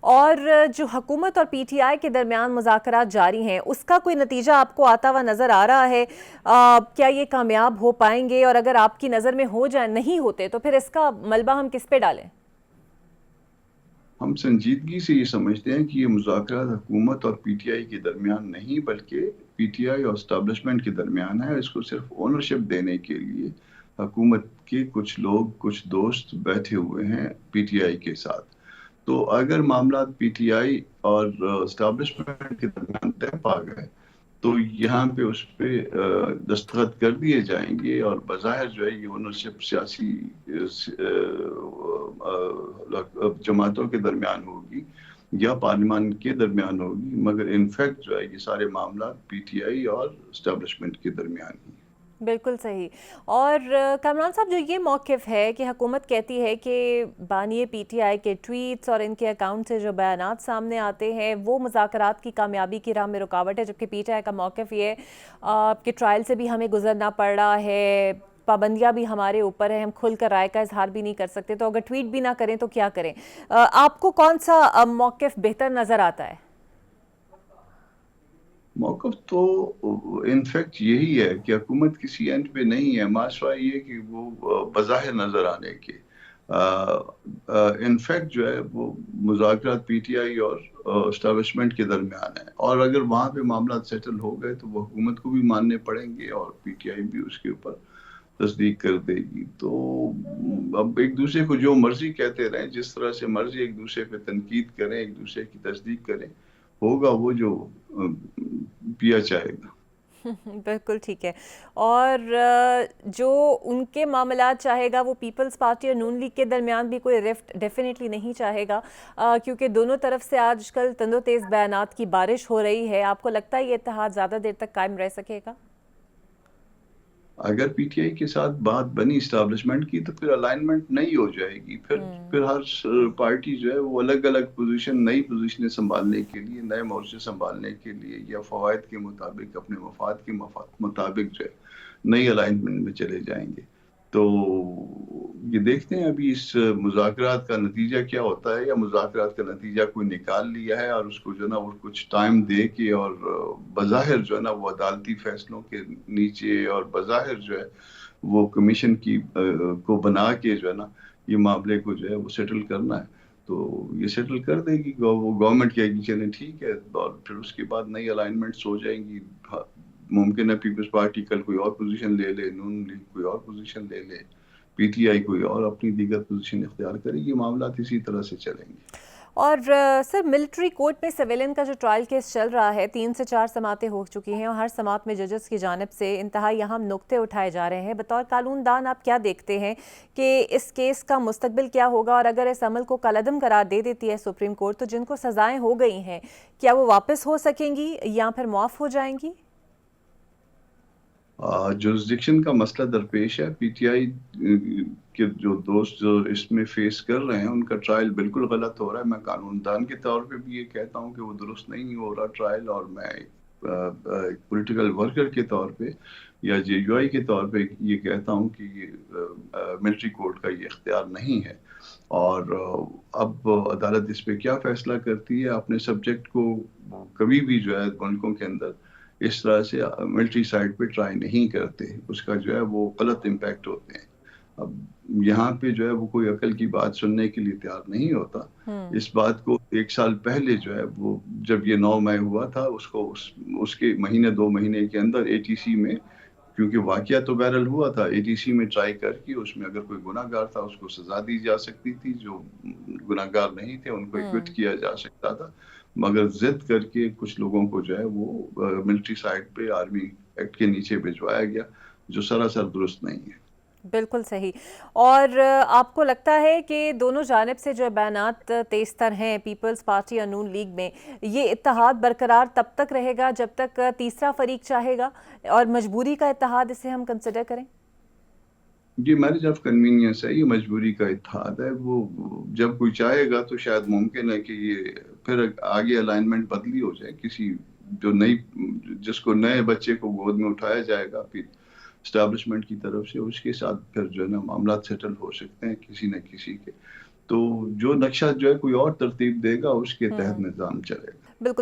اور جو حکومت اور پی ٹی آئی کے درمیان مذاکرات جاری ہیں اس کا کوئی نتیجہ آپ کو آتا ہوا نظر آ رہا ہے؟ کیا یہ کامیاب ہو پائیں گے؟ اور اگر آپ کی نظر میں ہو جائیں نہیں ہوتے تو پھر اس کا ملبہ ہم کس پہ ڈالیں؟ ہم سنجیدگی سے یہ سمجھتے ہیں کہ یہ مذاکرات حکومت اور پی ٹی آئی کے درمیان نہیں بلکہ پی ٹی آئی اور اسٹیبلشمنٹ کے درمیان ہے. اس کو صرف اونرشپ دینے کے لیے حکومت کے کچھ لوگ کچھ دوست بیٹھے ہوئے ہیں پی ٹی آئی کے ساتھ. تو اگر معاملات پی ٹی آئی اور اسٹیبلشمنٹ کے درمیان طے پا گئے تو یہاں پہ اس پہ دستخط کر دیے جائیں گے اور بظاہر جو ہے یہ اونرشپ سیاسی جماعتوں کے درمیان ہوگی یا پارلیمان کے درمیان ہوگی، مگر انفیکٹ جو ہے یہ سارے معاملات پی ٹی آئی اور اسٹیبلشمنٹ کے درمیان ہی. بالکل صحیح. اور کامران صاحب، جو یہ موقف ہے کہ حکومت کہتی ہے کہ بانی پی ٹی آئی کے ٹویٹس اور ان کے اکاؤنٹ سے جو بیانات سامنے آتے ہیں وہ مذاکرات کی کامیابی کی راہ میں رکاوٹ ہے، جبکہ پی ٹی آئی کا موقف یہ ہے کہ ٹرائل سے بھی ہمیں گزرنا پڑ رہا ہے، پابندیاں بھی ہمارے اوپر ہیں، ہم کھل کر رائے کا اظہار بھی نہیں کر سکتے، تو اگر ٹویٹ بھی نہ کریں تو کیا کریں؟ آپ کو کون سا موقف بہتر نظر آتا ہے؟ موقف تو انفیکٹ یہی ہے کہ حکومت کسی اینڈ پہ نہیں ہے، معاشرہ یہ کہ وہ بظاہر نظر آنے کے. انفیکٹ جو ہے وہ مذاکرات پی ٹی آئی اور اسٹیبلشمنٹ کے درمیان ہے، اور اگر وہاں پہ معاملات سیٹل ہو گئے تو وہ حکومت کو بھی ماننے پڑیں گے اور پی ٹی آئی بھی اس کے اوپر تصدیق کر دے گی. تو اب ایک دوسرے کو جو مرضی کہتے رہیں، جس طرح سے مرضی ایک دوسرے پہ تنقید کریں، ایک دوسرے کی تصدیق کریں، ہوگا وہ جو پیا جائے گا. بالکل ٹھیک ہے. اور جو ان کے معاملات چاہے گا وہ پیپلز پارٹی اور نون لیگ کے درمیان بھی کوئی رفٹ ڈیفینیٹلی نہیں چاہے گا، کیونکہ دونوں طرف سے آج کل تند و تیز بیانات کی بارش ہو رہی ہے. آپ کو لگتا ہے یہ اتحاد زیادہ دیر تک قائم رہ سکے گا؟ اگر پی ٹی آئی کے ساتھ بات بنی اسٹیبلشمنٹ کی تو پھر الائنمنٹ نہیں ہو جائے گی. پھر ہر پارٹی جو ہے وہ الگ الگ پوزیشن، نئی پوزیشنیں سنبھالنے کے لیے، نئے مورچے سنبھالنے کے لیے یا فوائد کے مطابق، اپنے مفاد کے مطابق جو ہے نئی الائنمنٹ میں چلے جائیں گے. تو یہ دیکھتے ہیں ابھی اس مذاکرات کا نتیجہ کیا ہوتا ہے، یا مذاکرات کا نتیجہ کوئی نکال لیا ہے اور اس کو جو ہے نا وہ کچھ ٹائم دے کے اور بظاہر جو ہے نا وہ عدالتی فیصلوں کے نیچے اور بظاہر جو ہے وہ کمیشن کی کو بنا کے جو ہے نا یہ معاملے کو جو ہے وہ سیٹل کرنا ہے. تو یہ سیٹل کر دے گی وہ گورنمنٹ کہے گی چلیں ٹھیک ہے، اور پھر اس کے بعد نئی الائنمنٹس ہو جائیں گی. ممکن ہے پیپلز پارٹی کل کوئی اور پوزیشن لے لے، نون لیگ کوئی اور پوزیشن لے لے، پی ٹی آئی کوئی اور اپنی دیگر پوزیشن اختیار کرے گی. معاملات اسی طرح سے چلیں گے. اور سر، ملٹری کورٹ میں سویلین کا جو ٹرائل کیس چل رہا ہے، 3 سے 4 سماعتیں ہو چکی ہیں اور ہر سماعت میں ججز کی جانب سے انتہائی اہم نکتے اٹھائے جا رہے ہیں. بطور قانون دان آپ کیا دیکھتے ہیں کہ اس کیس کا مستقبل کیا ہوگا؟ اور اگر اس عمل کو کالعدم قرار دے دیتی ہے سپریم کورٹ تو جن کو سزائیں ہو گئی ہیں کیا وہ واپس ہو سکیں گی یا پھر معاف ہو جائیں گی؟ جورسڈکشن کا مسئلہ درپیش ہے. پی ٹی آئی کے جو دوست جو اس میں فیس کر رہے ہیں ان کا ٹرائل بالکل غلط ہو رہا ہے. میں قانون دان کے طور پہ بھی یہ کہتا ہوں کہ وہ درست نہیں ہو رہا ٹرائل، اور میں ایک پولیٹیکل ورکر کے طور پہ یا جے یو آئی کے طور پہ یہ کہتا ہوں کہ یہ ملٹری کورٹ کا یہ اختیار نہیں ہے. اور اب عدالت اس پہ کیا فیصلہ کرتی ہے، اپنے سبجیکٹ کو کبھی بھی جو ہے ملکوں کے اندر اس طرح سے ملٹری سائڈ پہ ٹرائی نہیں کرتے، اس کا جو ہے وہ غلط امپیکٹ ہوتے ہیں. اب یہاں پہ جو ہے وہ کوئی عقل کی بات سننے کے لیے تیار نہیں ہوتا. اس بات کو 1 سال پہلے جو ہے وہ جب یہ 9 مئی ہوا تھا اس کے مہینے 2 مہینے کے اندر اے ٹی سی میں، کیونکہ واقعہ تو بیرل ہوا تھا، اے ٹی سی میں ٹرائی کر کے اس میں اگر کوئی گناہ گار تھا اس کو سزا دی جا سکتی تھی، جو گناہ گار نہیں تھے ان کو ایکوٹ کیا جا سکتا تھا. مگر ضد کر کے کچھ لوگوں کو جو ہے وہ ملٹری سائڈ پہ آرمی ایکٹ کے نیچے بھجوایا گیا، جو سراسر درست نہیں ہے. بالکل صحیح. اور آپ کو لگتا ہے کہ دونوں جانب سے جو بیانات تیز تر ہیں پیپلز پارٹی اور نون لیگ میں، یہ اتحاد برقرار تب تک رہے گا جب تک تیسرا فریق چاہے گا، اور مجبوری کا اتحاد اسے ہم کنسیڈر کریں؟ یہ میرج آف کنوینئنس ہے، یہ مجبوری کا اتحاد ہے. وہ جب کوئی چاہے گا تو شاید ممکن ہے کہ یہ پھر آگے الائنمنٹ بدلی ہو جائے، کسی جو جس کو نئے بچے کو گود میں اٹھایا جائے گا پھر اسٹیبلشمنٹ کی طرف سے، اس کے ساتھ پھر جو ہے نا معاملات سیٹل ہو سکتے ہیں کسی نہ کسی کے. تو جو نقشہ جو ہے کوئی اور ترتیب دے گا اس کے تحت نظام چلے گا. بالکل